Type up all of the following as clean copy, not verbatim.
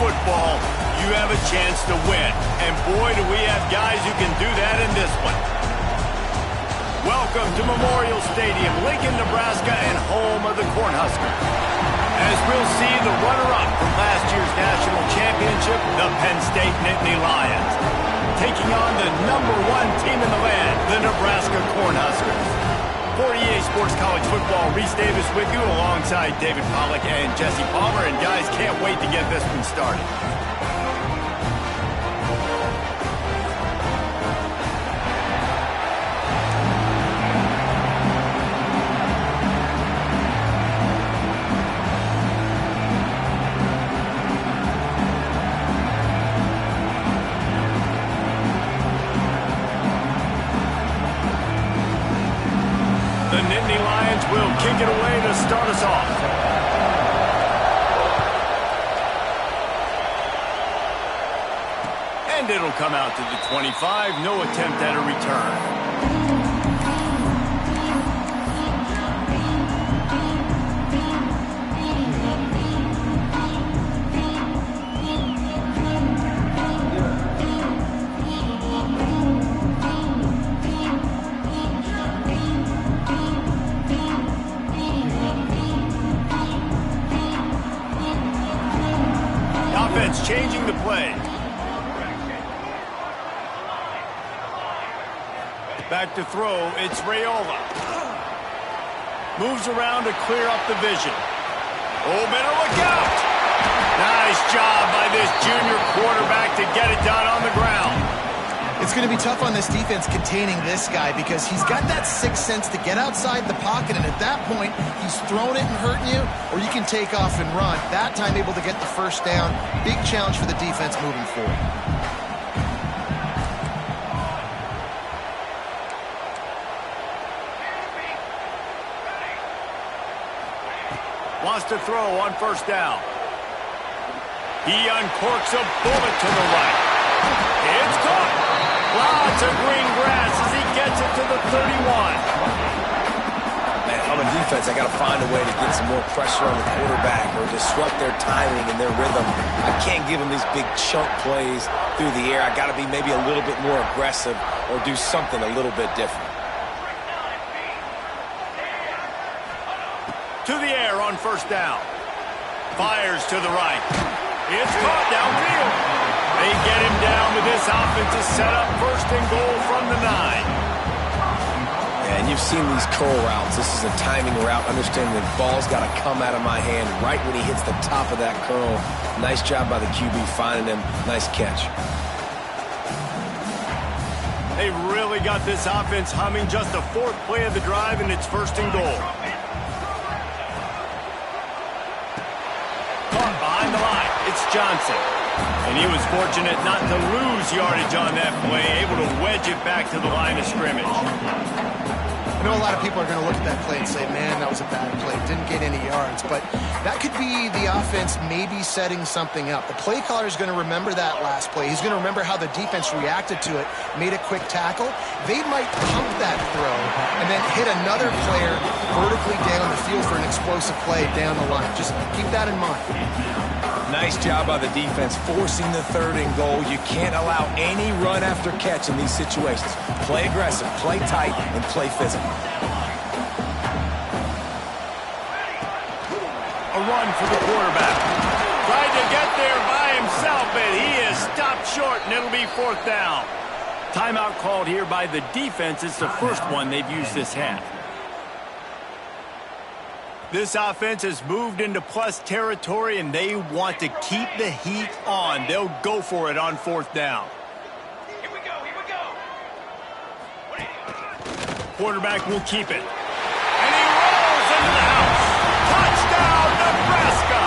football, you have a chance to win. And boy, do we have guys who can do that in this one. Welcome to Memorial Stadium, Lincoln, Nebraska, and home of the Cornhuskers. As we'll see the runner-up from last year's national championship, the Penn State Nittany Lions, taking on the #1 team in the land, the Nebraska Cornhuskers. For EA Sports College Football, Reese Davis with you alongside David Pollack and Jesse Palmer. And guys, can't wait to get this one started. The Nittany Lions will kick it away to start us off. And it'll come out to the 25. No attempt at a return. Changing the play. Back to throw, it's Raiola. Moves around to clear up the vision. Oh, better look out! Nice job by this junior quarterback to get it done on the ground. It's going to be tough on this defense containing this guy because he's got that sixth sense to get outside the pocket, and at that point, he's throwing it and hurting you, or you can take off and run. That time able to get the first down. Big challenge for the defense moving forward. Wants to throw on first down. He uncorks a bullet to the right. It's caught. Lots of green grass as he gets it to the 31. Man, on the defense, I got to find a way to get some more pressure on the quarterback or disrupt their timing and their rhythm. I can't give them these big chunk plays through the air. I got to be maybe a little bit more aggressive or do something a little bit different. To the air on first down. Fires to the right. It's caught downfield. They get him down with this offensive setup. First and goal from the 9. And you've seen these curl routes. This is a timing route. Understanding the ball's got to come out of my hand right when he hits the top of that curl. Nice job by the QB finding him. Nice catch. They really got this offense humming. Just the 4th play of the drive, and it's first and goal. Caught behind the line. It's Johnson. And he was fortunate not to lose yardage on that play, able to wedge it back to the line of scrimmage. I know a lot of people are going to look at that play and say, man, that was a bad play. Didn't get any yards. But that could be the offense maybe setting something up. The play caller is going to remember that last play. He's going to remember how the defense reacted to it, made a quick tackle. They might pump that throw and then hit another player vertically down the field for an explosive play down the line. Just keep that in mind. Nice job by the defense forcing the 3rd and goal. You can't allow any run after catch in these situations. Play aggressive, play tight, and play physical. A run for the quarterback. Tried to get there by himself, but he is stopped short, and it'll be 4th down. Timeout called here by the defense. It's the first one they've used this half. This offense has moved into plus territory, and they want to keep the heat on. They'll go for it on 4th down. Here we go, here we go. Quarterback will keep it. And he rolls into the house. Touchdown, Nebraska!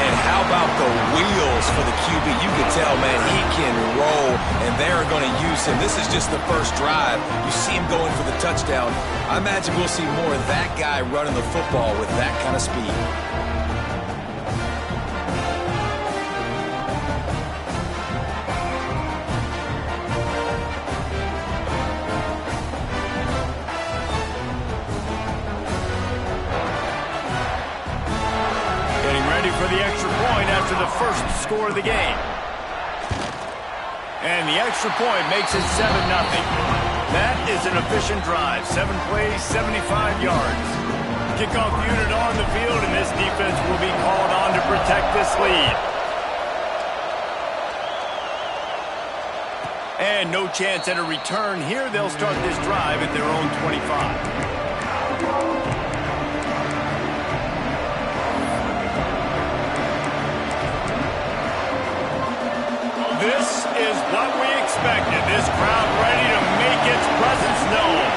And how about the wheels for the QB? You can tell, man, he can roll, and they're going to use him. This is just the first drive. You see him going for the touchdown. I imagine we'll see more of that guy running the football with that kind of speed. For the extra point after for the first score of the game. And the extra point makes it 7-0. That is an efficient drive. 7 plays, 75 yards. Kickoff unit on the field, and this defense will be called on to protect this lead. And no chance at a return here. They'll start this drive at their own 25. This is what we expected. This crowd ready to make its presence known.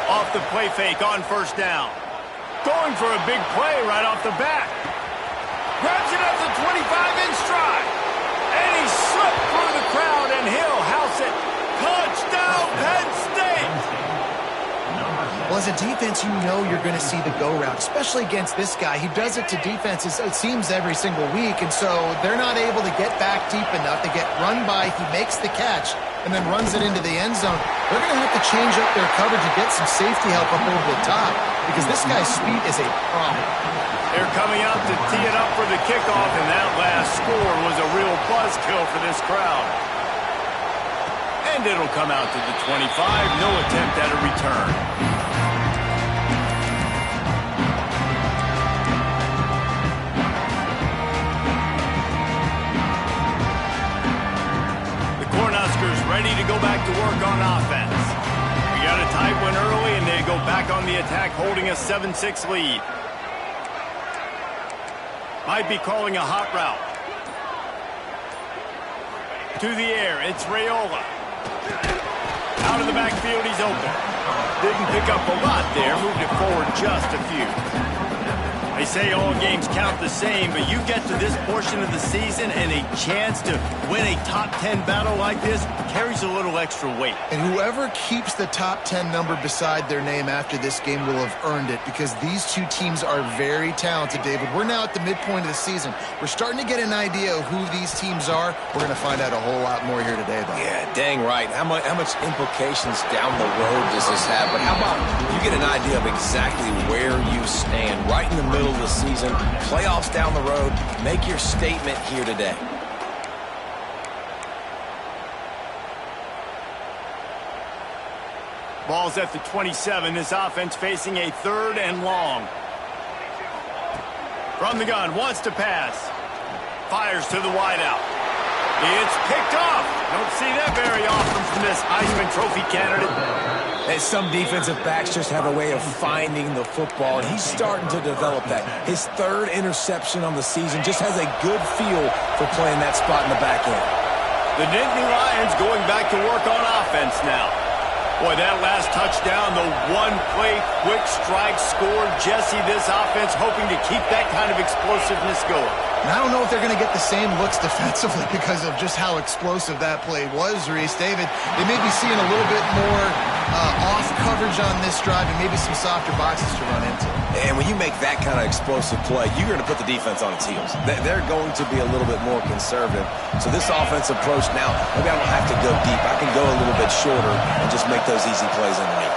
Off the play fake on first down. Going for a big play right off the bat. Grabs it at the 25 in stride. And he slipped through the crowd, and he'll house it. Touchdown, Penn State! Well, as a defense, you know you're going to see the go route, especially against this guy. He does it to defenses, it seems, every single week, and so they're not able to get back deep enough. They get run by, he makes the catch, and then runs it into the end zone. They're going to have to change up their coverage and get some safety help up over the top because this guy's speed is a problem. They're coming out to tee it up for the kickoff, and that last score was a real buzzkill for this crowd. And it'll come out to the 25. No attempt at a return. Ready to go back to work on offense. We got a tight one early, and they go back on the attack, holding a 7-6 lead. Might be calling a hot route. To the air, it's Raiola. Out of the backfield, he's open. Didn't pick up a lot there, moved it forward just a few. They say all games count the same, but you get to this portion of the season and a chance to win a top 10 battle like this carries a little extra weight. And whoever keeps the top 10 number beside their name after this game will have earned it because these two teams are very talented, David. We're now at the midpoint of the season. We're starting to get an idea of who these teams are. We're going to find out a whole lot more here today, though. Yeah, dang right. How much implications down the road does this have? But how about you get an idea of exactly where you stand right in the middle of the season, playoffs down the road, make your statement here today. Ball's at the 27. This offense facing a 3rd and long. From the gun, wants to pass. Fires to the wideout. It's picked off. Don't see that very often from this Heisman Trophy candidate. And some defensive backs just have a way of finding the football, and he's starting to develop that. His 3rd interception on the season just has a good feel for playing that spot in the back end. The Nittany Lions going back to work on offense now. Boy, that last touchdown, the one-play quick strike score. Jesse, this offense hoping to keep that kind of explosiveness going. And I don't know if they're going to get the same looks defensively because of just how explosive that play was, Reese. David, they may be seeing a little bit more off coverage on this drive and maybe some softer boxes to run into. And when you make that kind of explosive play, you're going to put the defense on its heels. They're going to be a little bit more conservative. So this offensive approach now, maybe I don't have to go deep. I can go a little bit shorter and just make those easy plays in late.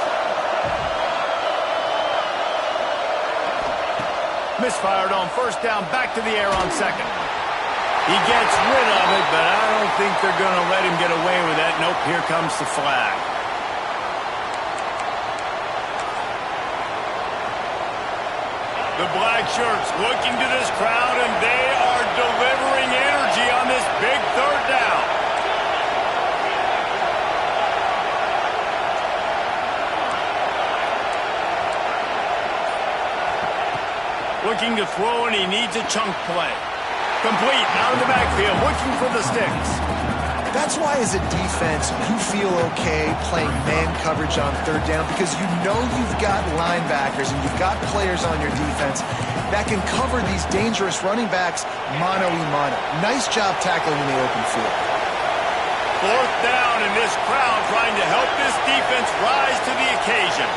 Misfired on first down, back to the air on second. He gets rid of it, but I don't think they're going to let him get away with that. Nope, here comes the flag. The black shirts looking to this crowd, and they are delivering energy on this big 3rd down. Looking to throw, and he needs a chunk play. Complete, out of the backfield, looking for the sticks. That's why, as a defense, you feel okay playing man coverage on 3rd down because you know you've got linebackers and you've got players on your defense that can cover these dangerous running backs mano-a-mano. Nice job tackling in the open field. 4th down, and this crowd trying to help this defense rise to the occasion.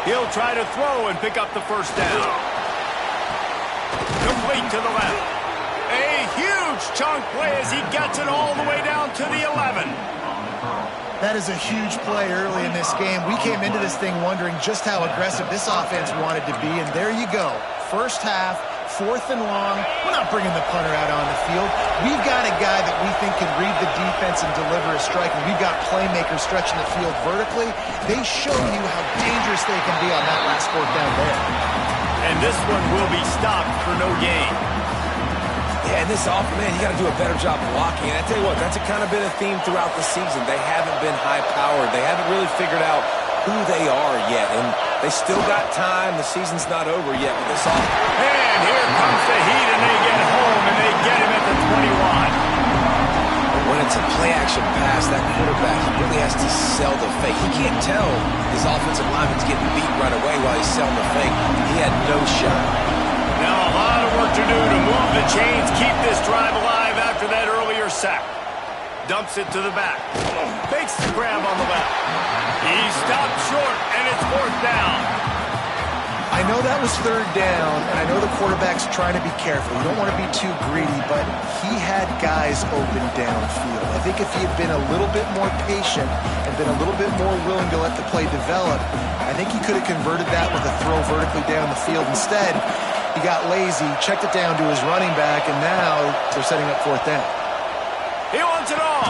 He'll try to throw and pick up the first down. Complete to the left. A huge chunk play as he gets it all the way down to the That is a huge play early in this game. We came into this thing wondering just how aggressive this offense wanted to be, and there you go. First half, 4th and long. We're not bringing the punter out on the field. We've got a guy that we think can read the defense and deliver a strike, and we've got playmakers stretching the field vertically. They show you how dangerous they can be on that last 4th down there. And this one will be stopped for no gain. Yeah, and this offense, man, you got to do a better job blocking. And I tell you what, that's a kind of been a theme throughout the season. They haven't been high-powered. They haven't really figured out who they are yet. And they still got time. The season's not over yet with this offense. And here comes the heat, and they get home, and they get him at the 21. When it's a play-action pass, that quarterback, he really has to sell the fake. He can't tell his offensive lineman's getting beat right away while he's selling the fake. He had no shot. Now a lot of work to do to move the chains, keep this drive alive after that earlier sack. Dumps it to the back. Fakes the grab on the left. He stopped short, and it's 4th down. I know that was 3rd down, and I know the quarterback's trying to be careful. You don't want to be too greedy, but he had guys open downfield. I think if he had been a little bit more patient and been a little bit more willing to let the play develop, I think he could have converted that with a throw vertically down the field. Instead, he got lazy, checked it down to his running back, and now they're setting up 4th down. He wants it all.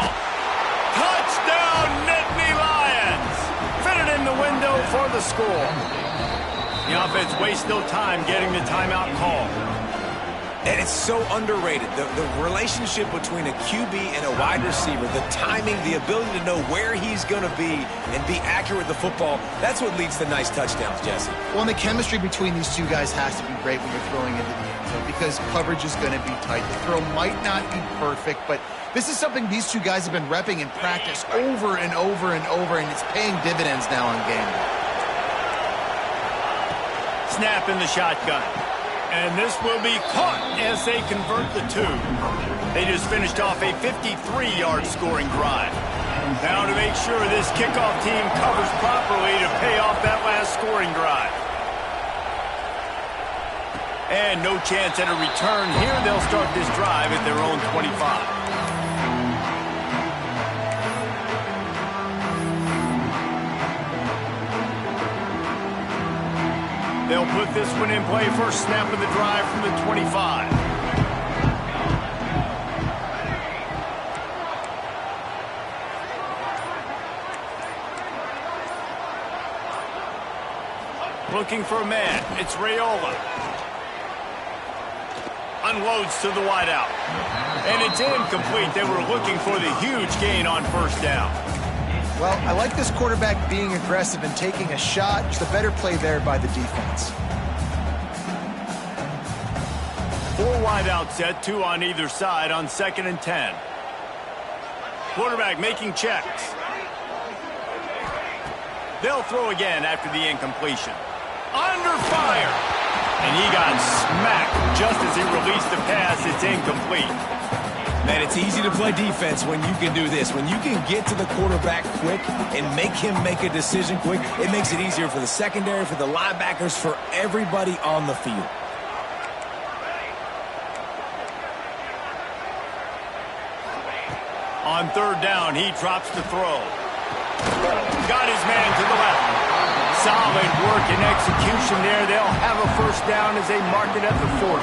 Touchdown, Nittany Lions. Fitted in the window for the score. The offense wastes no time getting the timeout call. And it's so underrated. The relationship between a QB and a wide receiver, the timing, the ability to know where he's going to be and be accurate with the football, that's what leads to nice touchdowns, Jesse. Well, and the chemistry between these two guys has to be great when you're throwing into the end zone because coverage is going to be tight. The throw might not be perfect, but this is something these two guys have been repping in practice over and over and over, and it's paying dividends now on game day. Snap in the shotgun. And this will be caught as they convert the 2. They just finished off a 53-yard scoring drive. Now to make sure this kickoff team covers properly to pay off that last scoring drive. And no chance at a return here. They'll start this drive at their own 25. They'll put this one in play. First snap of the drive from the 25. Looking for a man. It's Raiola. Unloads to the wideout. And it's incomplete. They were looking for the huge gain on 1st down. Well, I like this quarterback being aggressive and taking a shot. Just a better play there by the defense. 4 wide out set, 2 on either side on 2nd and 10. Quarterback making checks. They'll throw again after the incompletion. Under fire. And he got smacked just as he released the pass. It's incomplete. Man, it's easy to play defense when you can do this. When you can get to the quarterback quick and make him make a decision quick, it makes it easier for the secondary, for the linebackers, for everybody on the field. On 3rd down, he drops the throw. Got his man to the left. Solid work and execution there. They'll have a 1st down as they mark it at the 40.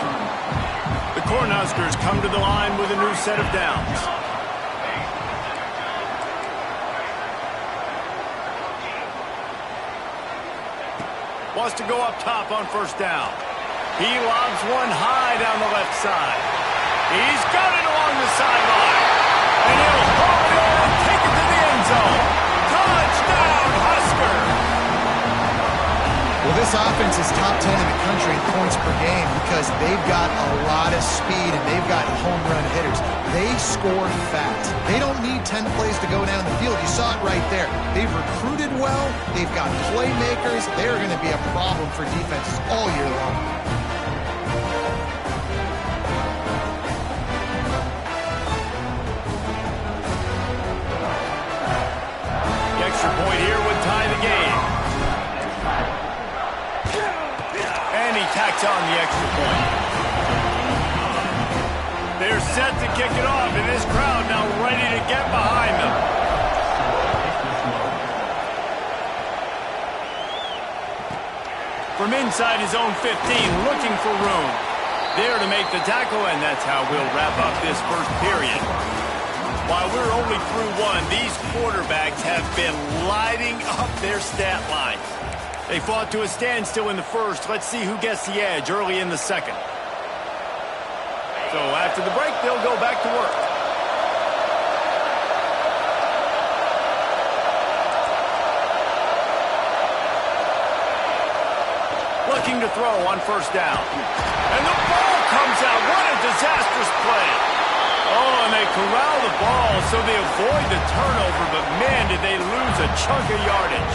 The Cornhuskers come to the line with a new set of downs. Wants to go up top on 1st down. He lobs one high down the left side. He's got it along the sideline. And he'll haul it in and take it to the end zone. Touchdown, Husker! Well, this offense is top 10 in the country in points per game because they've got a lot of speed and they've got home run hitters. They score fast. They don't need 10 plays to go down the field. You saw it right there. They've recruited well. They've got playmakers. They're going to be a problem for defenses all year long. The extra point here would tie the game. And he tacks on the extra point. They're set to kick it off, and this crowd now ready to get behind them. inside his own 15, looking for room. There to make the tackle, and that's how we'll wrap up this first period. While we're only through one, these quarterbacks have been lighting up their stat lines. They fought to a standstill in the first. Let's see who gets the edge early in the second. So after the break, they'll go back to work. Looking to throw on first down. And the ball comes out. What a disastrous play. Oh, and they corral the ball so they avoid the turnover, but man, did they lose a chunk of yardage.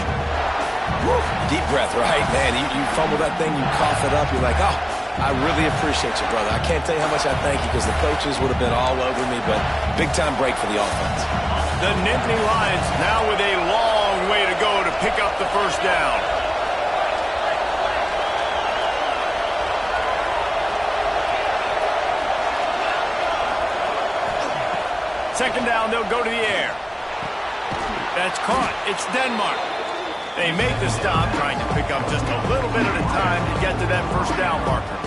Woo. Deep breath, right? Man, you fumble that thing, you cough it up, you're like, oh, I really appreciate you, brother. I can't tell you how much I thank you because the coaches would have been all over me, but big-time break for the offense. The Nittany Lions now with a long way to go to pick up the first down. Second down, they'll go to the air. That's caught. It's Denmark. They make the stop, trying to pick up just a little bit at a time to get to that first down marker.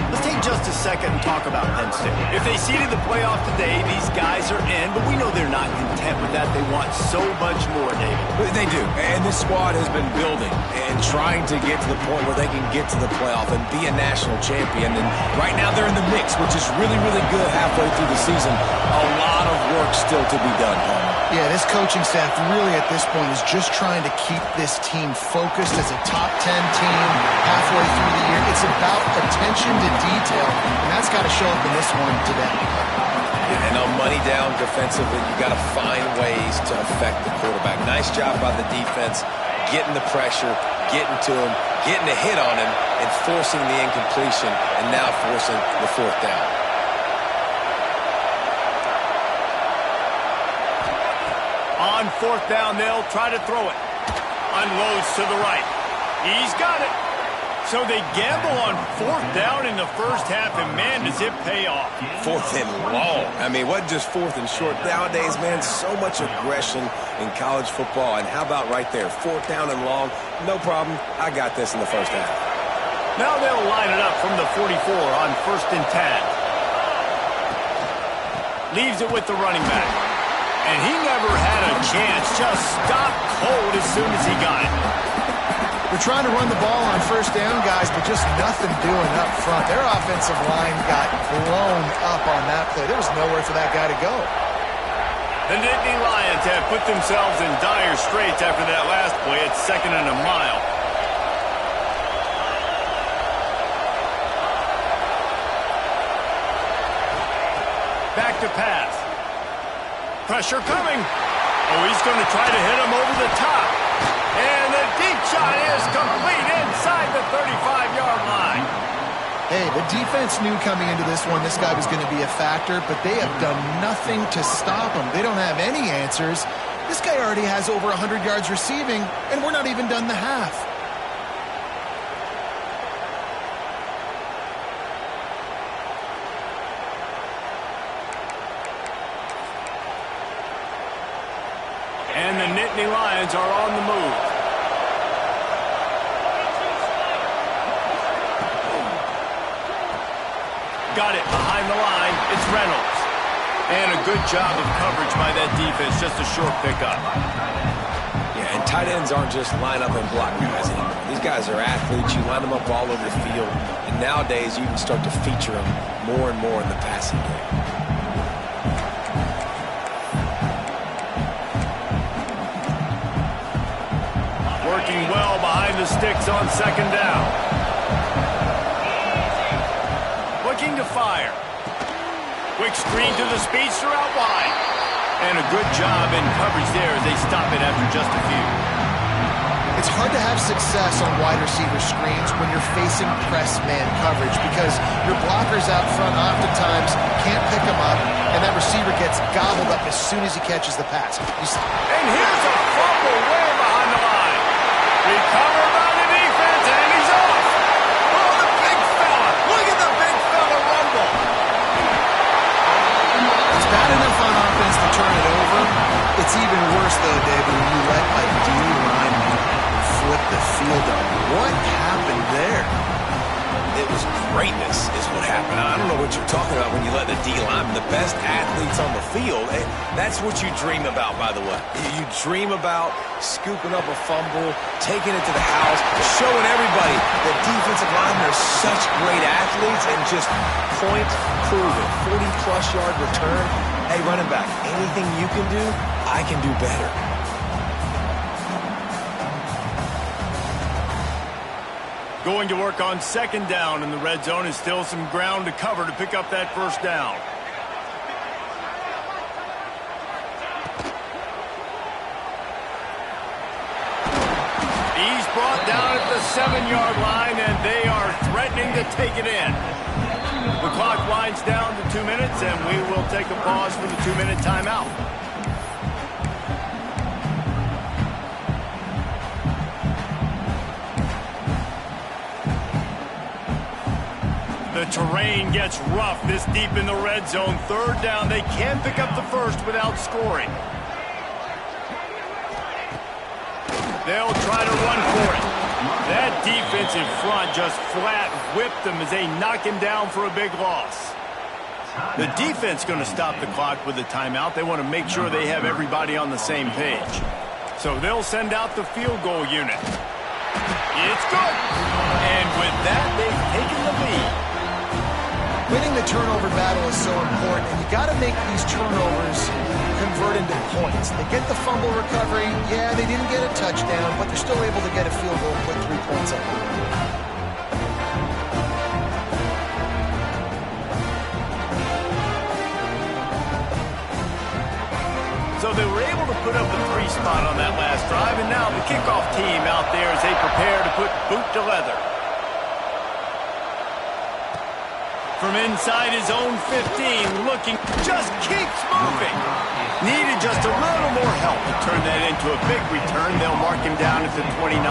Let's take just a second and talk about Penn State. If they seeded the playoff today, these guys are in, but we know they're not content with that. They want so much more, David. They do, and this squad has been building and trying to get to the point where they can get to the playoff and be a national champion. And right now they're in the mix, which is really, really good halfway through the season. A lot of work still to be done, Palmer. Yeah, this coaching staff really at this point is just trying to keep this team focused as a top 10 team halfway through the year. It's about attention to detail, and that's got to show up in this one today. And on money down defensively, you got to find ways to affect the quarterback. Nice job by the defense, getting the pressure, getting to him, getting a hit on him, and forcing the incompletion, and now forcing the fourth down. On fourth down, they'll try to throw it. Unloads to the right. He's got it. So they gamble on fourth down in the first half, and man, does it pay off. Fourth and long. I mean, what just fourth and short? Nowadays, man, so much aggression in college football. And how about right there? Fourth down and long. No problem. I got this in the first half. Now they'll line it up from the 44 on first and 10. Leaves it with the running back. And he never had a chance. Just stopped cold as soon as he got it. They're trying to run the ball on first down, guys, but just nothing doing up front. Their offensive line got blown up on that play. There was nowhere for that guy to go. The Nittany Lions have put themselves in dire straits after that last play. It's second and a mile. Back to pass. Pressure coming. Oh, he's going to try to hit him over the top. And the deep shot is complete inside the 35-yard line. Hey, the defense knew coming into this one this guy was going to be a factor, but they have done nothing to stop him. They don't have any answers. This guy already has over 100 yards receiving, and we're not even done the half. And the Nittany Lions are on the move. Got it behind the line. It's Reynolds. And a good job of coverage by that defense. Just a short pickup. Yeah, and tight ends aren't just line up and block guys anymore. These guys are athletes. You line them up all over the field. And nowadays, you can start to feature them more and more in the passing game. Working well behind the sticks on second down. Looking to fire. Quick screen to the speedster out wide. And a good job in coverage there as they stop it after just a few. It's hard to have success on wide receiver screens when you're facing press man coverage because your blockers out front oftentimes can't pick them up, and that receiver gets gobbled up as soon as he catches the pass. And here's a fumble way behind the line. Recovered by the defense, and he's off. Oh, the big fella. Look at the big fella rumble. It's bad enough on offense to turn it over. It's even worse, though, David, when you let a D lineman flip the field up. What happened there? It was greatness is what happened. I don't know what you're talking about when you let the D-lineman, the best athletes on the field, that's what you dream about, by the way. You dream about scooping up a fumble, taking it to the house, showing everybody that defensive linemen are such great athletes and just point proven. 40-plus yard return. Hey, running back, anything you can do, I can do better. Going to work on second down in the red zone, is still some ground to cover to pick up that first down. He's brought down at the 7-yard line, and they are threatening to take it in. The clock winds down to 2 minutes, and we will take a pause for the 2-minute timeout. The terrain gets rough this deep in the red zone. Third down, they can pick up the first without scoring. They'll try to run for it. That defense in front just flat whipped them as they knock him down for a big loss. The defense going to stop the clock with a timeout. They want to make sure they have everybody on the same page. So they'll send out the field goal unit. It's good. And with that, they've taken the lead. Winning the turnover battle is so important, and you got to make these turnovers convert into points. They get the fumble recovery. Yeah, they didn't get a touchdown, but they're still able to get a field goal and put 3 points up. So they were able to put up the 3 spot on that last drive, and now the kickoff team out there as they prepare to put boot to leather. From inside his own 15, looking, just keeps moving. Needed just a little more help to turn that into a big return. They'll mark him down at the 29.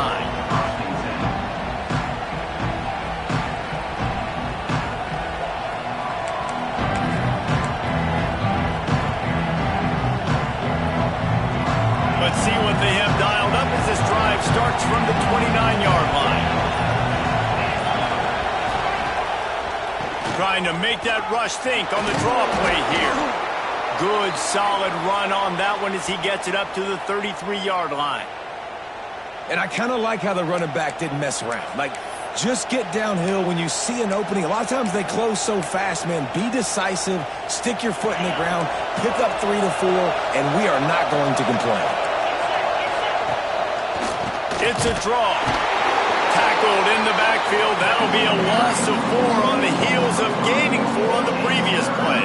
But see what they have dialed up as this drive starts from the 29-yard line. Trying to make that rush think on the draw play here. Good, solid run on that one as he gets it up to the 33-yard line. And I kind of like how the running back didn't mess around. Like, just get downhill when you see an opening. A lot of times they close so fast, man. Be decisive, stick your foot in the ground, pick up 3 to 4, and we are not going to complain. It's a draw. Tackled in the backfield. That'll be a loss of 4 on the heels of gaining 4 on the previous play.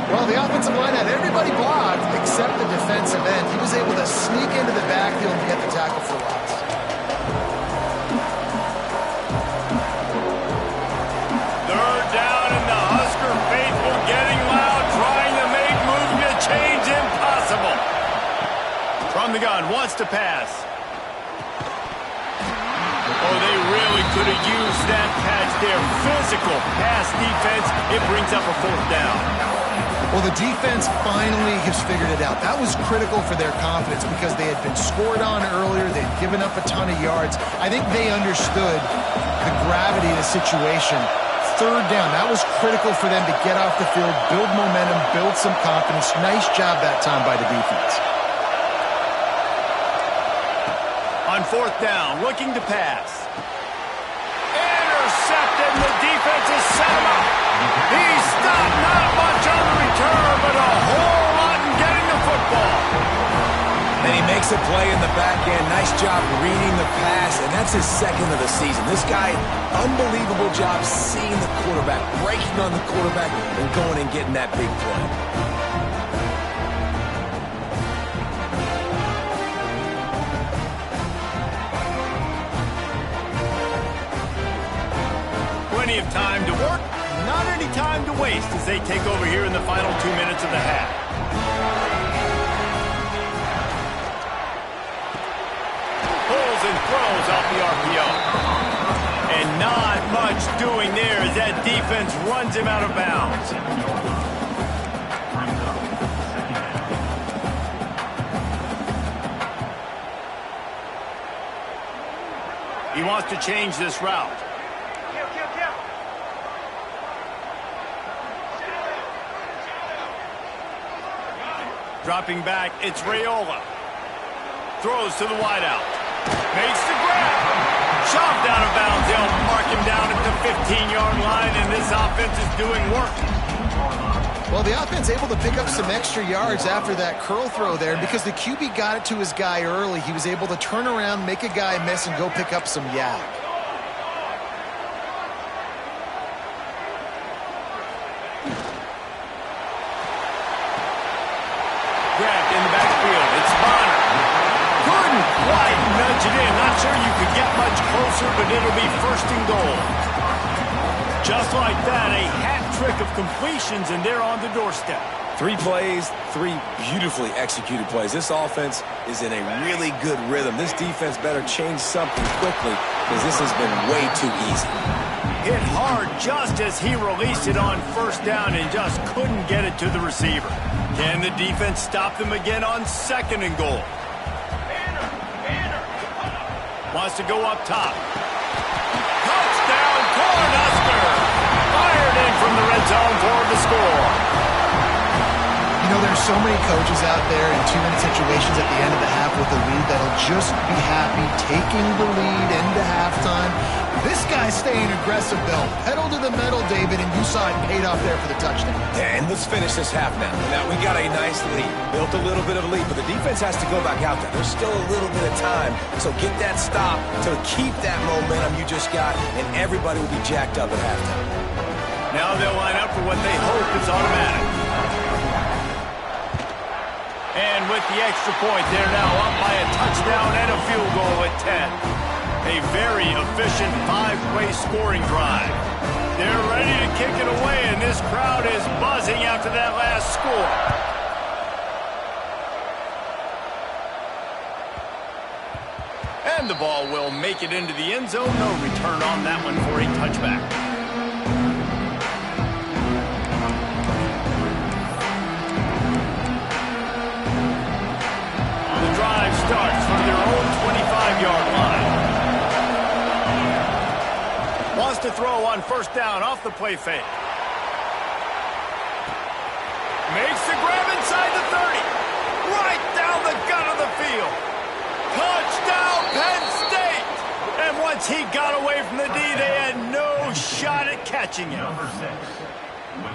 Well, the offensive line had everybody blocked except the defensive end. He was able to sneak into the backfield and get the tackle for loss. Third down, and the Husker faithful getting loud, trying to make movement to change impossible. From the gun, wants to pass. Oh, they really could have used that patch there. Physical pass defense. It brings up a 4th down. Well, the defense finally has figured it out. That was critical for their confidence because they had been scored on earlier. They'd given up a ton of yards. I think they understood the gravity of the situation. Third down, that was critical for them to get off the field, build momentum, build some confidence. Nice job that time by the defense. On 4th down, looking to pass. Intercepted, and the defense has set him up. He stopped, not much on the return, but a whole lot in getting the football. And he makes a play in the back end. Nice job reading the pass, and that's his 2nd of the season. This guy, unbelievable job seeing the quarterback, breaking on the quarterback, and going and getting that big play. Plenty of time to work, not any time to waste as they take over here in the final 2 minutes of the half. Pulls and throws off the RPO. And not much doing there as that defense runs him out of bounds. wants to change this route. Dropping back, it's Raiola. Throws to the wideout. Makes the grab. Shoved out of bounds. They'll mark him down at the 15-yard line, and this offense is doing work. Well, the offense able to pick up some extra yards after that curl throw there. And because the QB got it to his guy early, he was able to turn around, make a guy miss, and go pick up some yak. Grabbed in the backfield. It's Bonner. Couldn't quite nudge it in. Not sure you could get much closer, but it'll be first and goal. Just like that, a hat trick of completions, and they're on the doorstep. 3 plays, 3 beautifully executed plays. This offense is in a really good rhythm. This defense better change something quickly because this has been way too easy. Hit hard just as he released it on first down and just couldn't get it to the receiver. Can the defense stop them again on second and goal? Wants to go up top. Touchdown, Cornhusker! Fired in from the red zone for the score. You know, there's so many coaches out there in 2-minute situations at the end of the half with a lead that'll just be happy taking the lead into halftime. This guy's staying aggressive, though. Pedal to the metal, David, and you saw it paid off there for the touchdown. And let's finish this half now. Now, we got a nice lead. Built a little bit of a lead, but the defense has to go back out there. There's still a little bit of time. So get that stop to keep that momentum you just got, and everybody will be jacked up at halftime. Now they'll line up for what they hope is automatic. And with the extra point, they're now up by a touchdown and a field goal at 10. A very efficient 5-play scoring drive. They're ready to kick it away, and this crowd is buzzing after that last score. And the ball will make it into the end zone. No return on that one for a touchback. The drive starts from their own 25-yard line. Wants to throw on first down off the play fake. Makes the grab inside the 30. Right down the gut of the field. Touchdown, Penn State! And once he got away from the D, they had no shot at catching him.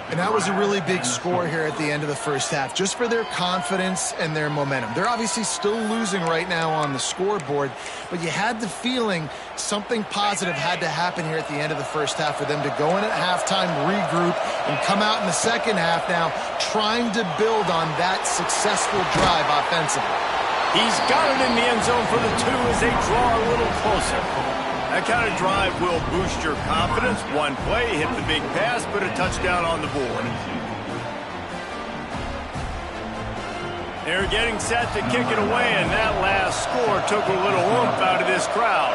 And that was a really big score here at the end of the first half, just for their confidence and their momentum. They're obviously still losing right now on the scoreboard, but you had the feeling something positive had to happen here at the end of the first half for them to go in at halftime, regroup, and come out in the second half now trying to build on that successful drive offensively. He's got it in the end zone for the 2 as they draw a little closer. That kind of drive will boost your confidence. One play, hit the big pass, put a touchdown on the board. They're getting set to kick it away, and that last score took a little oomph out of this crowd.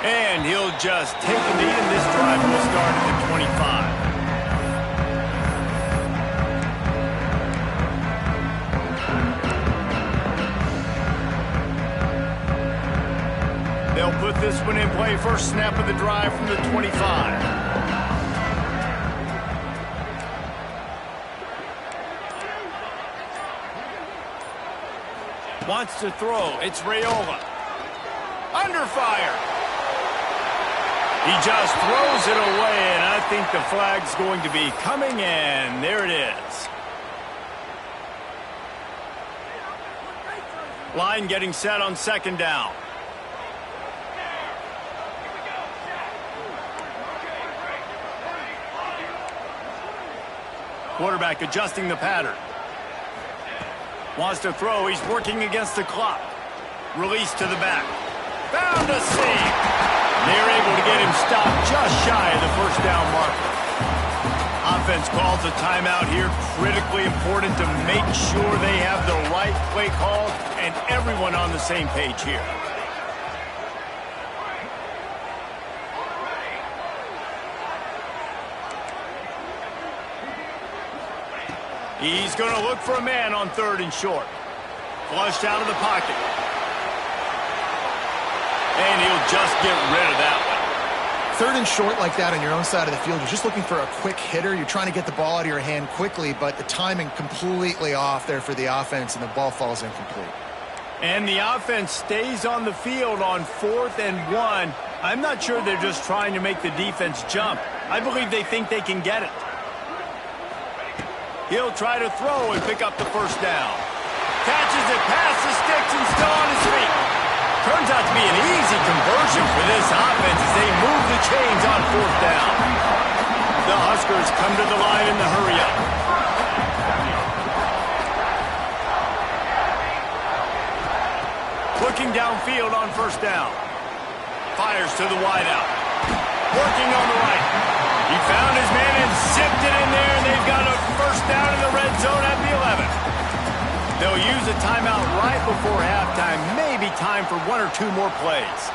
And he'll just take a knee, and this drive will start at the 25. They'll put this one in play. First snap of the drive from the 25. Wants to throw. It's Raiola. Under fire. He just throws it away, and I think the flag's going to be coming, and there it is. Line getting set on second down. Quarterback adjusting the pattern. Wants to throw. He's working against the clock. Release to the back. Found a seam. They're able to get him stopped just shy of the first down marker. Offense calls a timeout here. Critically important to make sure they have the right play call and everyone on the same page here. He's going to look for a man on third and short. Flushed out of the pocket. And he'll just get rid of that one. 3rd and short like that on your own side of the field. You're just looking for a quick hitter. You're trying to get the ball out of your hand quickly, but the timing completely off there for the offense, and the ball falls incomplete. And the offense stays on the field on 4th and 1. I'm not sure they're just trying to make the defense jump. I believe they think they can get it. He'll try to throw and pick up the first down. Catches it past the sticks and still on his feet. Turns out to be an easy conversion for this offense as they move the chains on 4th down. The Huskers come to the line in the hurry-up. Looking downfield on 1st down. Fires to the wideout. Working on the right. He found his man and zipped it in there, and they've got a first down in the red zone at the 11. They'll use a timeout right before halftime. Maybe time for 1 or 2 more plays.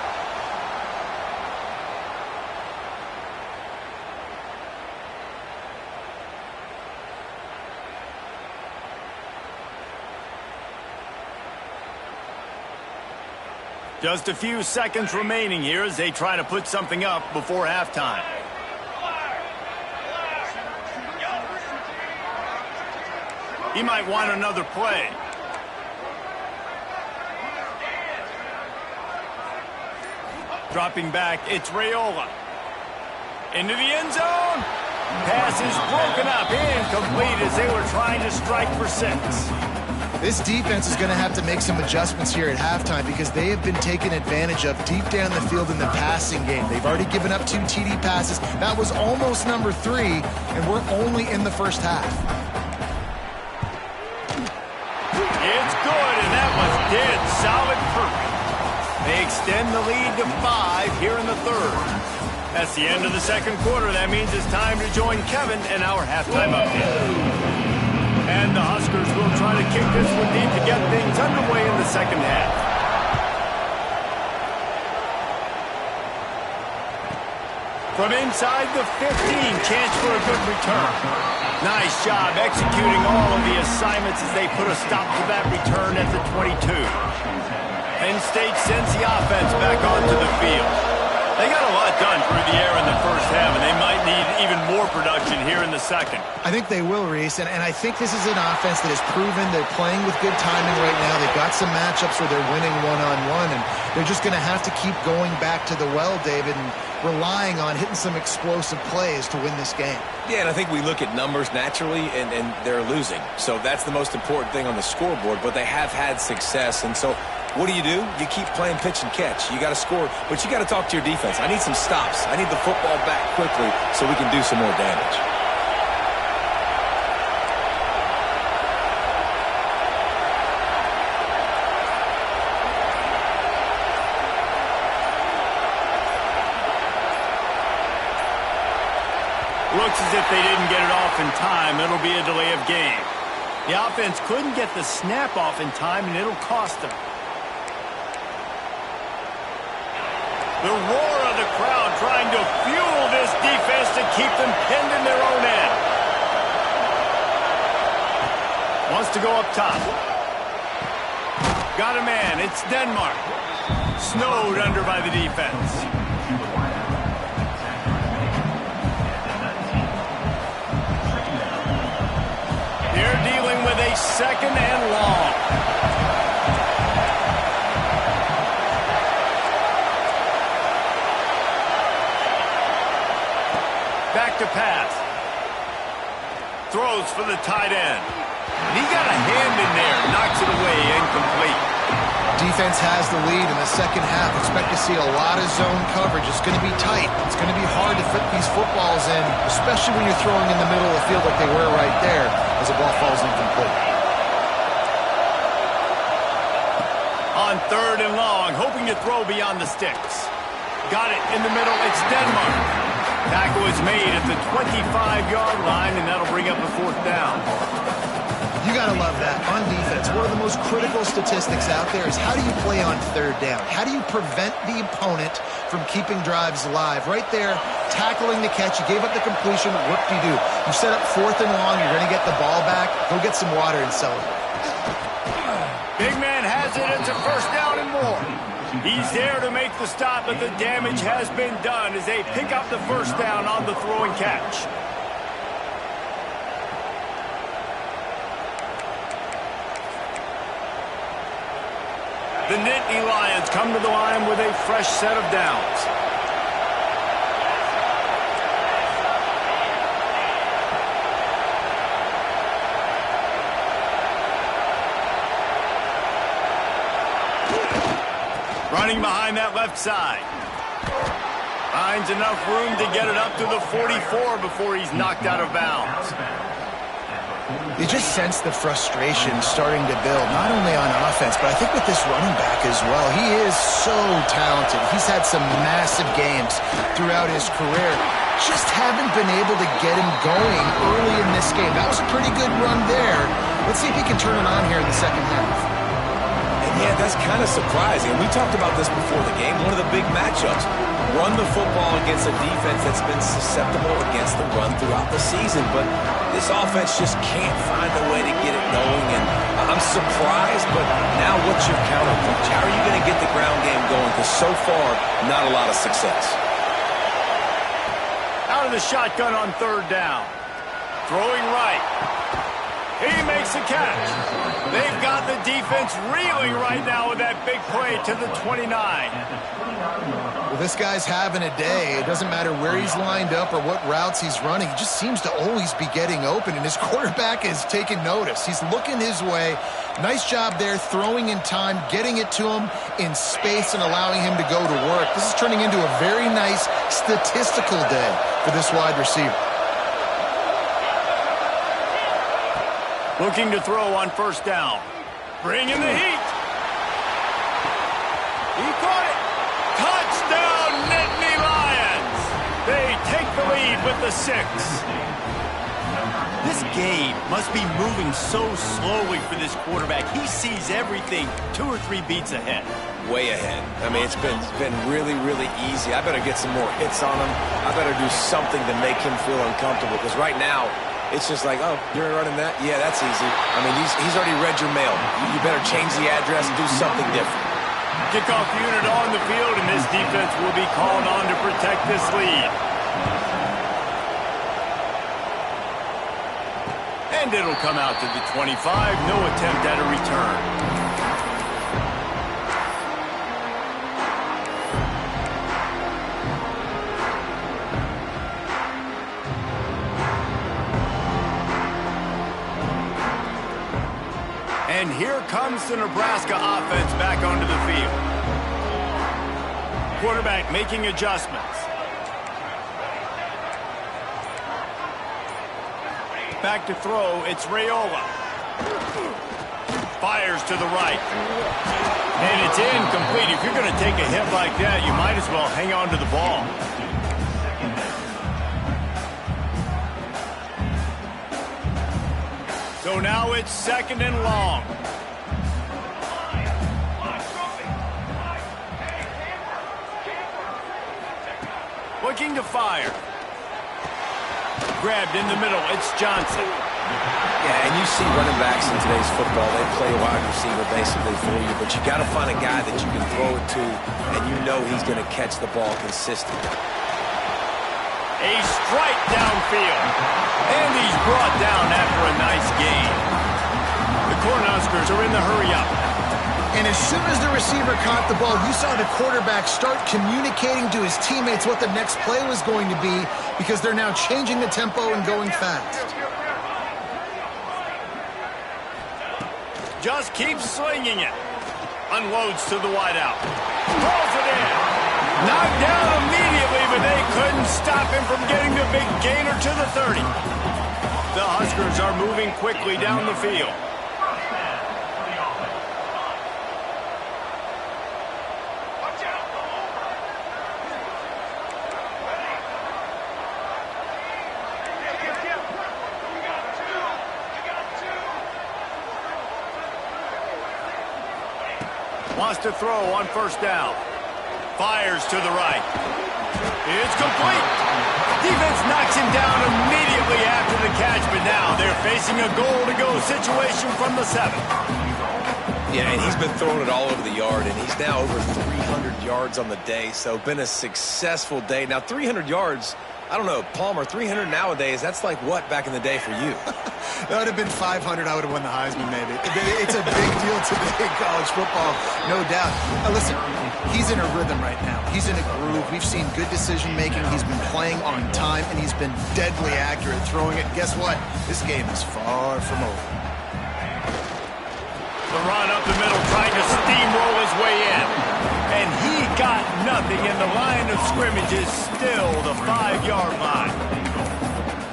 Just a few seconds remaining here as they try to put something up before halftime. He might want another play. Dropping back, it's Raiola. Into the end zone. Pass is broken up, incomplete as they were trying to strike for 6. This defense is going to have to make some adjustments here at halftime because they have been taken advantage of deep down the field in the passing game. They've already given up 2 TD passes. That was almost number 3, and we're only in the first half. It's good, and that was dead solid perfect. They extend the lead to 5 here in the 3rd. That's the end of the 2nd quarter. That means it's time to join Kevin in our halftime update. And the Huskers will try to kick this one deep to get things underway in the 2nd half. From inside the 15, chance for a good return. Nice job executing all of the assignments as they put a stop to that return at the 22. Penn State sends the offense back onto the field. They got a lot done through the air in the first half, and they might need even more production here in the 2nd. I think they will, Reese, and I think this is an offense that has proven they're playing with good timing right now. They've got some matchups where they're winning one-on-one, and they're just going to have to keep going back to the well, David, and relying on hitting some explosive plays to win this game. Yeah, and I think we look at numbers naturally, and they're losing. So that's the most important thing on the scoreboard, but they have had success, and so what do? You keep playing pitch and catch. You got to score, but you got to talk to your defense. I need some stops. I need the football back quickly so we can do some more damage. Looks as if they didn't get it off in time. It'll be a delay of game. The offense couldn't get the snap off in time, and it'll cost them. The roar of the crowd trying to fuel this defense to keep them pinned in their own end. Wants to go up top. Got a man. It's Denmark. Snowed under by the defense. They're dealing with a 2nd and long. Back to pass. Throws for the tight end. And he got a hand in there. Knocks it away. Incomplete. Defense has the lead in the 2nd half. Expect to see a lot of zone coverage. It's going to be tight. It's going to be hard to fit these footballs in, especially when you're throwing in the middle of the field like they were right there as the ball falls incomplete. On 3rd and long, hoping to throw beyond the sticks. Got it in the middle. It's Denmark. Tackle is made at the 25-yard line, and that'll bring up a 4th down. You got to love that. On defense, one of the most critical statistics out there is how do you play on 3rd down? How do you prevent the opponent from keeping drives alive? Right there, tackling the catch. You gave up the completion. What do? You set up 4th and long. You're going to get the ball back. Go get some water and celebrate. Big man has it. It's a first down and more. He's there to make the stop, but the damage has been done as they pick up the first down on the throw and catch. The Nittany Lions come to the line with a fresh set of downs. Running behind that left side. Finds enough room to get it up to the 44 before he's knocked out of bounds. You just sense the frustration starting to build, not only on offense, but I think with this running back as well. He is so talented. He's had some massive games throughout his career. Just haven't been able to get him going early in this game. That was a pretty good run there. Let's see if he can turn it on here in the second half. Yeah, that's kind of surprising. We talked about this before the game. One of the big matchups. Run the football against a defense that's been susceptible against the run throughout the season. But this offense just can't find a way to get it going. And I'm surprised, but now what's your counterpunch? How are you going to get the ground game going? Because so far, not a lot of success. Out of the shotgun on third down. Throwing right. He makes a catch. They've got the defense reeling right now with that big play to the 29. Well, this guy's having a day. It doesn't matter where he's lined up or what routes he's running. He just seems to always be getting open, and his quarterback is taking notice. He's looking his way. Nice job there, throwing in time, getting it to him in space and allowing him to go to work. This is turning into a very nice statistical day for this wide receiver. Looking to throw on first down. Bringing the heat. He caught it. Touchdown, Nittany Lions. They take the lead with the 6. This game must be moving so slowly for this quarterback. He sees everything 2 or 3 beats ahead. Way ahead. I mean, it's been really, really easy. I better get some more hits on him. I better do something to make him feel uncomfortable, because right now, it's just like, oh, you're running that? Yeah, that's easy. I mean, he's already read your mail. You better change the address and do something different. Kickoff unit on the field, and this defense will be called on to protect this lead. And it'll come out to the 25. No attempt at a return. And here comes the Nebraska offense back onto the field. Quarterback making adjustments. Back to throw, it's Raiola. Fires to the right. And it's incomplete. If you're going to take a hit like that, you might as well hang on to the ball. So now it's second and long. Looking to fire. Grabbed in the middle. It's Johnson. Yeah, and you see running backs in today's football, they play a wide receiver basically for you, but you got to find a guy that you can throw it to, and you know he's going to catch the ball consistently. A strike downfield. And he's brought down after a nice gain. The Cornhuskers are in the hurry-up. And as soon as the receiver caught the ball, you saw the quarterback start communicating to his teammates what the next play was going to be, because they're now changing the tempo and going fast. Just keeps slinging it. Unloads to the wideout. Throws it in. Knocked down immediately, but they couldn't stop him from getting the big gainer to the 30. The Huskers are moving quickly down the field. Wants to throw on first down. Fires to the right. It's complete. Defense knocks him down immediately after the catch, but now they're facing a goal-to-go situation from the 7. Yeah, and he's been throwing it all over the yard, and he's now over 300 yards on the day, so been a successful day. Now, 300 yards, I don't know, Palmer, 300 nowadays, that's like what back in the day for you? That would have been 500. I would have won the Heisman, maybe. It's a big deal today in college football, no doubt. Now, listen, he's in a rhythm right now. He's in a groove. We've seen good decision-making. He's been playing on time, and he's been deadly accurate throwing it. Guess what? This game is far from over. The run up the middle, trying to steamroll his way in. And he got nothing, and the line of scrimmage is still the 5-yard line.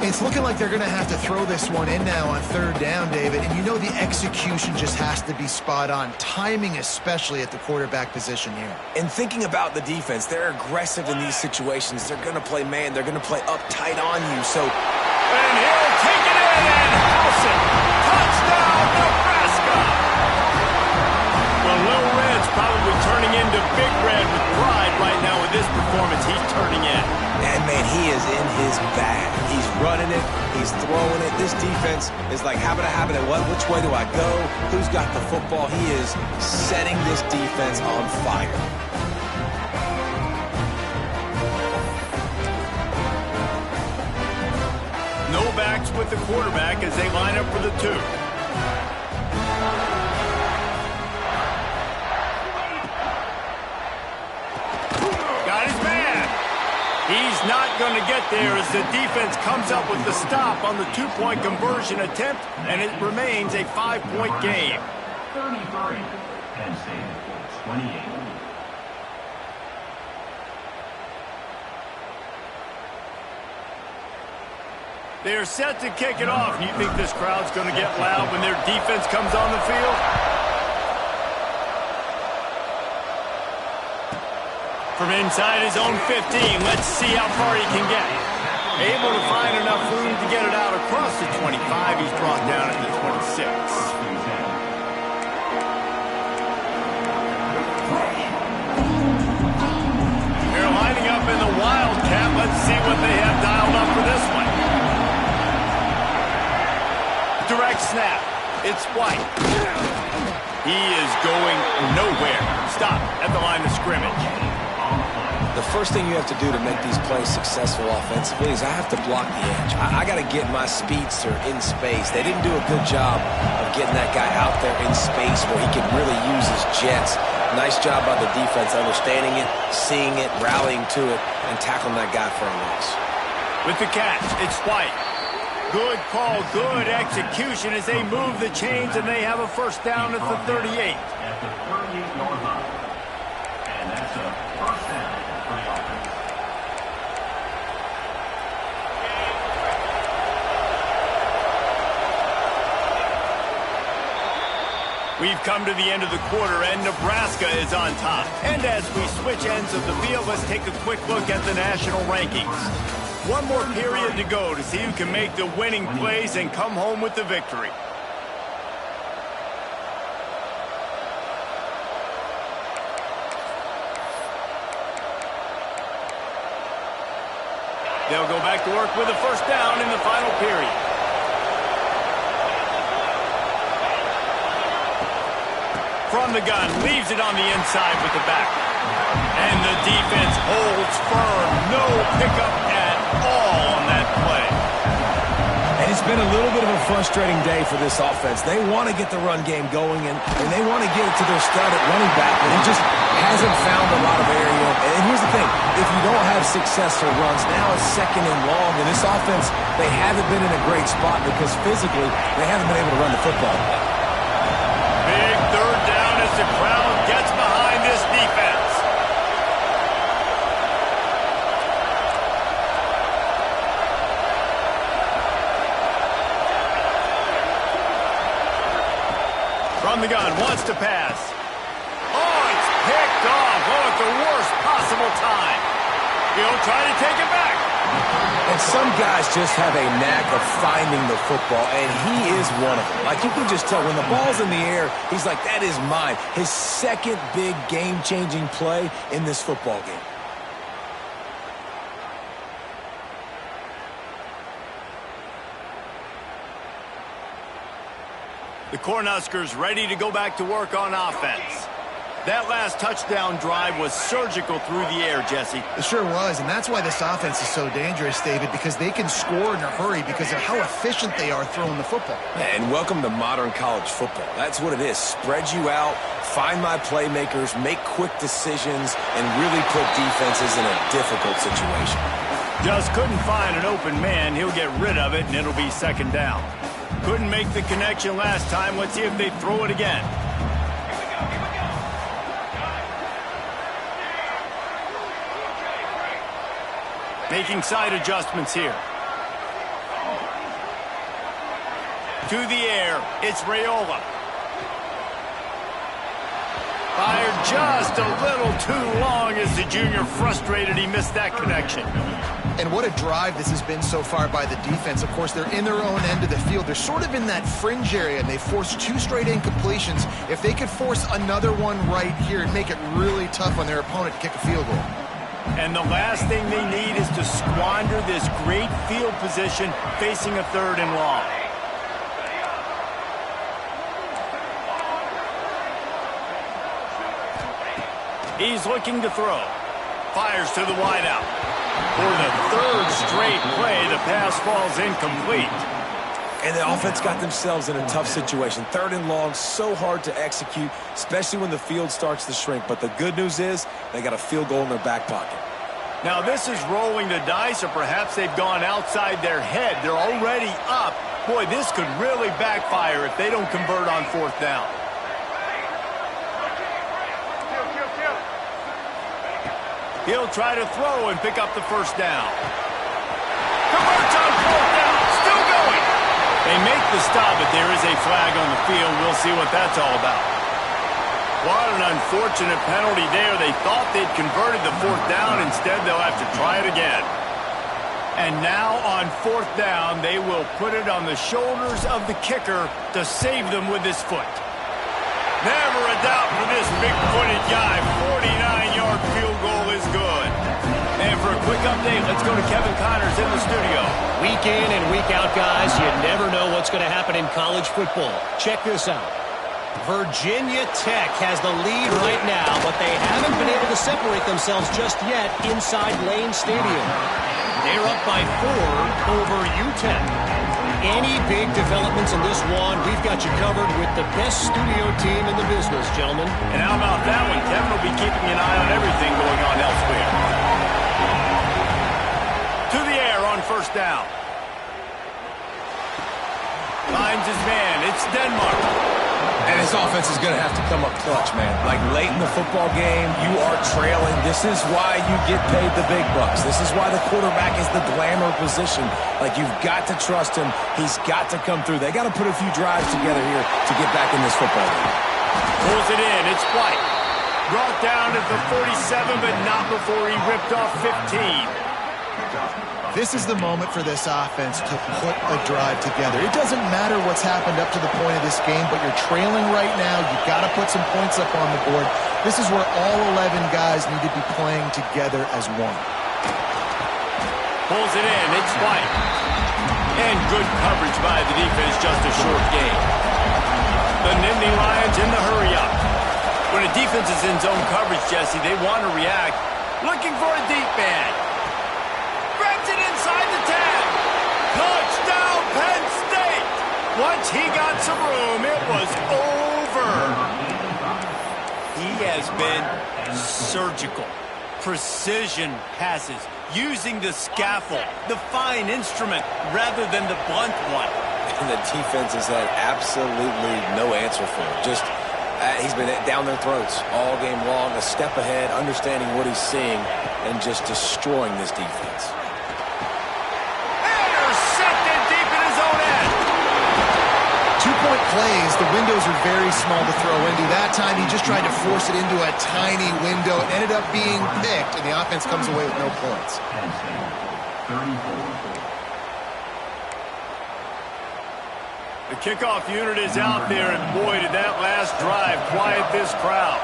It's looking like they're going to have to throw this one in now on third down, David. And you know the execution just has to be spot on. Timing especially at the quarterback position here. And thinking about the defense, they're aggressive in these situations. They're going to play man. They're going to play up tight on you. So, and he'll take it in and house it. Touchdown, Nebraska! Well, Little Red's probably turning into Big Red with pride right now with this performance he's turning in. And, man, he is in his bag. He's running it. He's throwing it. This defense is like habit. Which way do I go? Who's got the football? He is setting this defense on fire. No backs with the quarterback as they line up for the 2. He's not going to get there as the defense comes up with the stop on the 2-point conversion attempt, and it remains a 5-point game. 33, Penn State, 28. They're set to kick it off. You think this crowd's going to get loud when their defense comes on the field? From inside his own 15, let's see how far he can get. Able to find enough room to get it out across the 25. He's brought down at the 26. They're lining up in the Wildcat. Let's see what they have dialed up for this one. Direct snap. It's White. He is going nowhere. Stop at the line of scrimmage. The first thing you have to do to make these plays successful offensively is I have to block the edge. I got to get my speedster in space. They didn't do a good job of getting that guy out there in space where he can really use his jets. Nice job by the defense understanding it, seeing it, rallying to it, and tackling that guy for a loss. With the catch, it's White. Good call, good execution as they move the chains, and they have a first down at the 38. At the 38-yard line. And that's a first down. We've come to the end of the quarter, and Nebraska is on top. And as we switch ends of the field, let's take a quick look at the national rankings. One more period to go to see who can make the winning plays and come home with the victory. They'll go back to work with a first down in the final period. From the gun, leaves it on the inside with the back. And the defense holds firm. No pickup at all on that play. And it's been a little bit of a frustrating day for this offense. They want to get the run game going, and they want to get it to their stud at running back, but he just hasn't found a lot of area. And here's the thing. If you don't have successful runs, now it's second and long, and this offense, they haven't been in a great spot because physically they haven't been able to run the football. Big third down as the crowd gets behind this defense. From the gun, wants to pass. Oh, it's picked off. Oh, at the worst possible time. He'll try to take it back. And some guys just have a knack of finding the football, and he is one of them. Like, you can just tell when the ball's in the air, he's like, that is mine. His second big game-changing play in this football game. The Cornhuskers ready to go back to work on offense. That last touchdown drive was surgical through the air, Jesse. It sure was, and that's why this offense is so dangerous, David, because they can score in a hurry because of how efficient they are throwing the football. And welcome to modern college football. That's what it is. Spread you out, find my playmakers, make quick decisions, and really put defenses in a difficult situation. Just couldn't find an open man. He'll get rid of it, and it'll be second down. Couldn't make the connection last time. Let's see if they throw it again. Making side adjustments here. To the air, it's Raiola. Fired just a little too long as the junior frustrated he missed that connection. And what a drive this has been so far by the defense. Of course, they're in their own end of the field. They're sort of in that fringe area, and they forced 2 straight incompletions. If they could force another one right here and make it really tough on their opponent to kick a field goal. And the last thing they need is to squander this great field position facing a 3rd and long. He's looking to throw. Fires to the wideout. For the 3rd straight play, the pass falls incomplete. And the offense got themselves in a tough situation. 3rd and long, so hard to execute, especially when the field starts to shrink. But the good news is they got a field goal in their back pocket. Now this is rolling the dice, or perhaps they've gone outside their head. They're already up. Boy, this could really backfire if they don't convert on 4th down. He'll try to throw and pick up the 1st down. Converts on 4th down. Still going. They make the stop, but there is a flag on the field. We'll see what that's all about. What an unfortunate penalty there. They thought they'd converted the 4th down. Instead, they'll have to try it again. And now on 4th down, they will put it on the shoulders of the kicker to save them with his foot. Never a doubt for this big-footed guy. 49-yard field goal is good. And for a quick update, let's go to Kevin Connors in the studio. Week in and week out, guys, you never know what's going to happen in college football. Check this out. Virginia Tech has the lead right now, but they haven't been able to separate themselves just yet inside Lane Stadium. They're up by 4 over UTEP. Any big developments in this one, we've got you covered with the best studio team in the business, gentlemen. And how about that one? Kevin will be keeping an eye on everything going on elsewhere. To the air on 1st down. Finds his man. It's Denmark. And this offense is going to have to come up clutch, man. Like late in the football game, you are trailing. This is why you get paid the big bucks. This is why the quarterback is the glamour position. Like, you've got to trust him. He's got to come through. They got to put a few drives together here to get back in this football game. Pulls it in. It's White. Brought down at the 47, but not before he ripped off 15. This is the moment for this offense to put a drive together. It doesn't matter what's happened up to the point of this game, but you're trailing right now. You've got to put some points up on the board. This is where all 11 guys need to be playing together as one. Pulls it in. It's White. And good coverage by the defense, just a short gain. The Nittany Lions in the hurry-up. When a defense is in zone coverage, Jesse, they want to react. Looking for a deep man. Grabs it inside the 10. Touchdown, Penn State. Once he got some room, it was over. He has been surgical. Precision passes, using the scaffold, the fine instrument, rather than the blunt one. And the defense has had absolutely no answer for it. Just, he's been down their throats all game long, a step ahead, understanding what he's seeing, and just destroying this defense. Intercepted deep in his own end. 2-point plays, the windows are very small to throw into. That time, he just tried to force it into a tiny window. It ended up being picked, and the offense comes away with no points. Penn State, 34. The kickoff unit is out there, and boy, did that last drive quiet this crowd.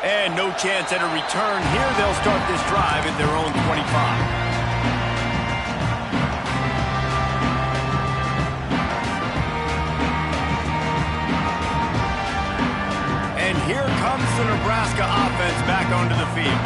And no chance at a return here. They'll start this drive at their own 25. Nebraska offense back onto the field.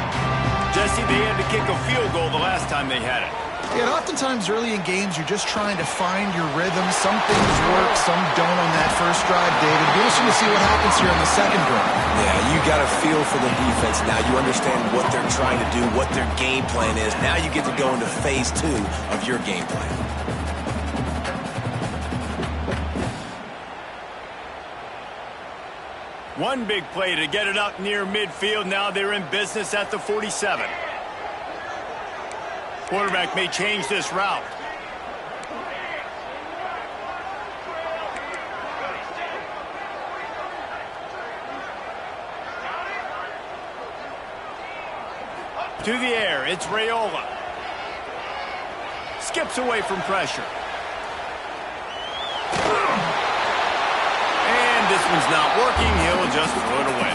Jesse, they had to kick a field goal the last time they had it. Yeah, and oftentimes early in games, you're just trying to find your rhythm. Some things work, some don't on that first drive, David. Be interesting to see what happens here in the second drive. Yeah, you got a feel for the defense now. You understand what they're trying to do, what their game plan is. Now you get to go into phase 2 of your game plan. One big play to get it up near midfield. Now they're in business at the 47. Quarterback may change this route. To the air, it's Raiola. Skips away from pressure. And this one's not working. He'll just throw it away.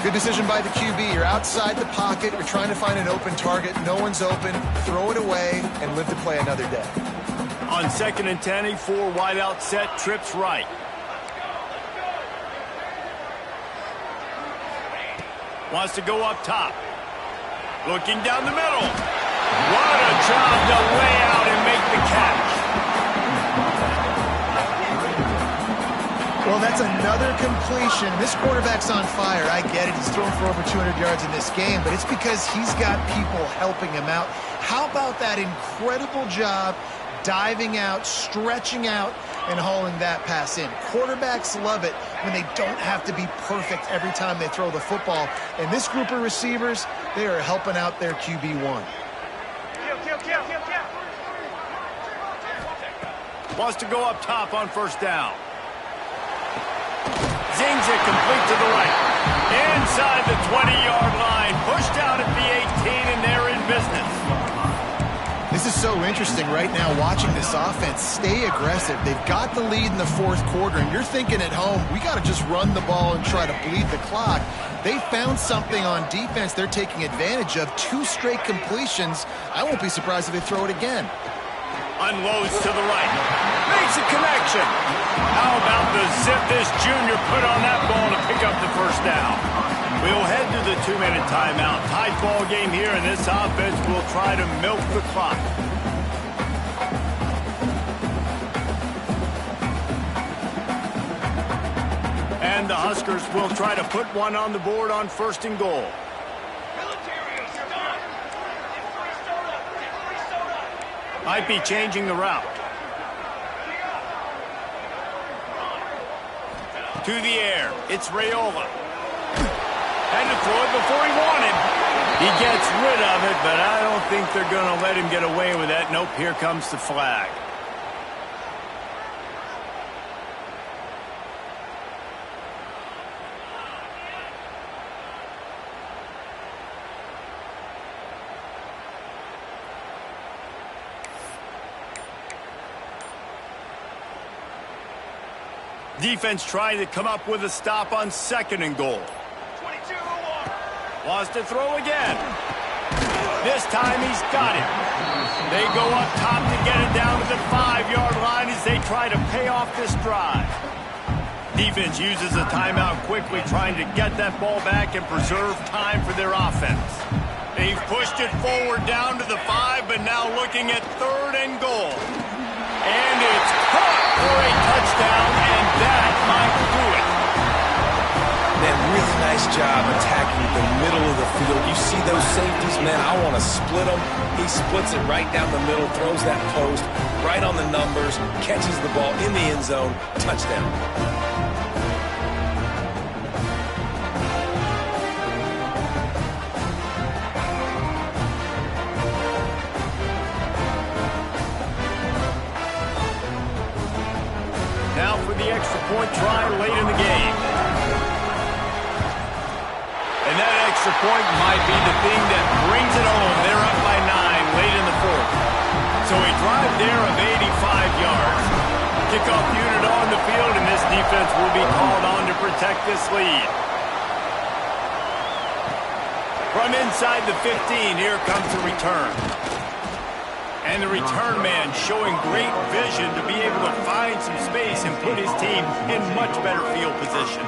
Good decision by the QB. You're outside the pocket. You're trying to find an open target. No one's open. Throw it away and live to play another day. On 2nd and 10, a 4 wide out set, trips right. Wants to go up top. Looking down the middle. What a job to lay out and make the catch. Well, that's another completion. This quarterback's on fire. I get it. He's thrown for over 200 yards in this game, but it's because he's got people helping him out. How about that incredible job diving out, stretching out, and hauling that pass in? Quarterbacks love it when they don't have to be perfect every time they throw the football. And this group of receivers, they are helping out their QB1. Wants to go up top on first down. Zings it complete to the right. Inside the 20-yard line. Pushed out at the 18, and they're in business. This is so interesting right now watching this offense stay aggressive. They've got the lead in the fourth quarter, and you're thinking at home, we got to just run the ball and try to bleed the clock. They found something on defense they're taking advantage of. 2 straight completions. I won't be surprised if they throw it again. Unloads to the right. Makes a connection. How about the zip this junior put on that ball to pick up the first down? We'll head to the 2-minute timeout. Tight ball game here, and this offense will try to milk the clock. And the Huskers will try to put one on the board on 1st and goal. Might be changing the route. To the air, it's Raiola. Had to throw it before he wanted. He gets rid of it, but I don't think they're going to let him get away with that. Nope, here comes the flag. Defense trying to come up with a stop on 2nd and goal. 22-1. Wants to throw again. This time he's got it. They go up top to get it down to the 5-yard line as they try to pay off this drive. Defense uses a timeout quickly, trying to get that ball back and preserve time for their offense. They've pushed it forward down to the 5, but now looking at 3rd and goal. And it's caught for a touchdown, and that might do it. Man, really nice job attacking the middle of the field. You see those safeties, man, I want to split them. He splits it right down the middle, throws that post, right on the numbers, catches the ball in the end zone, touchdown. Now for the extra point try late in the game. And that extra point might be the thing that brings it home. They're up by 9 late in the 4th. So a drive there of 85 yards. Kickoff unit on the field, and this defense will be called on to protect this lead. From inside the 15, here comes the return. And the return man showing great vision to be able to find some space and put his team in much better field position.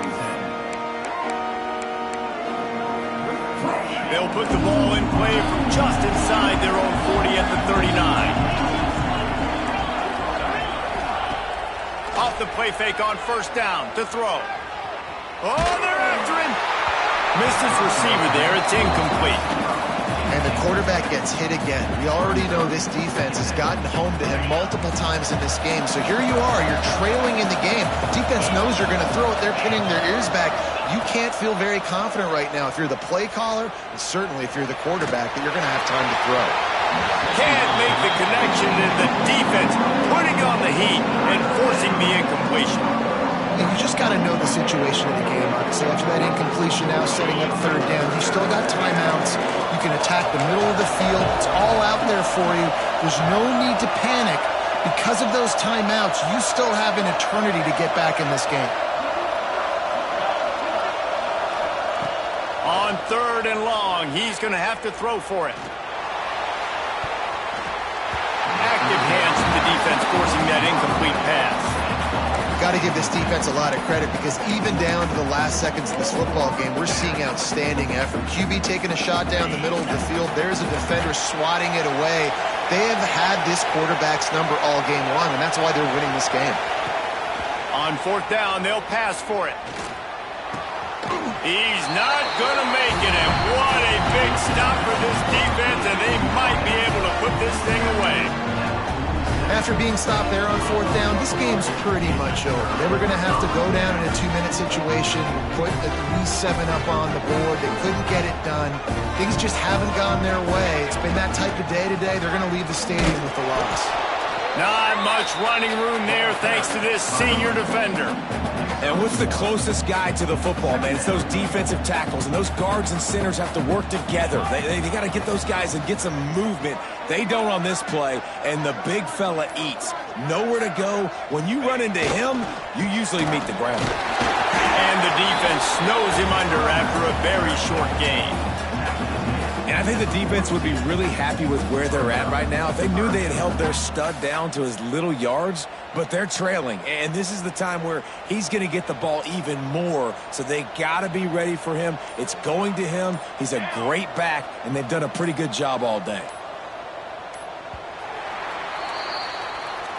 They'll put the ball in play from just inside their own 40 at the 39. Off the play fake on first down to throw. Oh, they're after him. Missed his receiver there. It's incomplete. And the quarterback gets hit again. We already know this defense has gotten home to him multiple times in this game. So here you are. You're trailing in the game. Defense knows you're going to throw it. They're pinning their ears back. You can't feel very confident right now if you're the play caller, and certainly if you're the quarterback, that you're going to have time to throw. Can't make the connection, and the defense putting on the heat and forcing the incompletion. And you just got to know the situation of the game, obviously. After that incompletion now setting up third down, you still got timeouts. You can attack the middle of the field. It's all out there for you. There's no need to panic. Because of those timeouts, you still have an eternity to get back in this game. On third and long, he's going to have to throw for it. Active hands from the defense forcing that incomplete pass. Got to give this defense a lot of credit because even down to the last seconds of this football game, we're seeing outstanding effort. QB taking a shot down the middle of the field. There's a defender swatting it away. They have had this quarterback's number all game long, and that's why they're winning this game. On fourth down, they'll pass for it. He's not going to make it, and what a big stop for this defense, and they might be able to put this thing away. After being stopped there on fourth down, this game's pretty much over. They were going to have to go down in a 2-minute situation, put at least 7 up on the board. They couldn't get it done. Things just haven't gone their way. It's been that type of day today. They're going to leave the stadium with the loss. Not much running room there thanks to this senior defender. And what's the closest guy to the football, man? It's those defensive tackles, and those guards and centers have to work together. They got to get those guys and get some movement. They don't on this play, and the big fella eats. Nowhere to go. When you run into him, you usually meet the ground. And the defense snows him under after a very short game. And I think the defense would be really happy with where they're at right now if they knew they had held their stud down to his little yards, but they're trailing. And this is the time where he's going to get the ball even more, so they got to be ready for him. It's going to him. He's a great back, and they've done a pretty good job all day.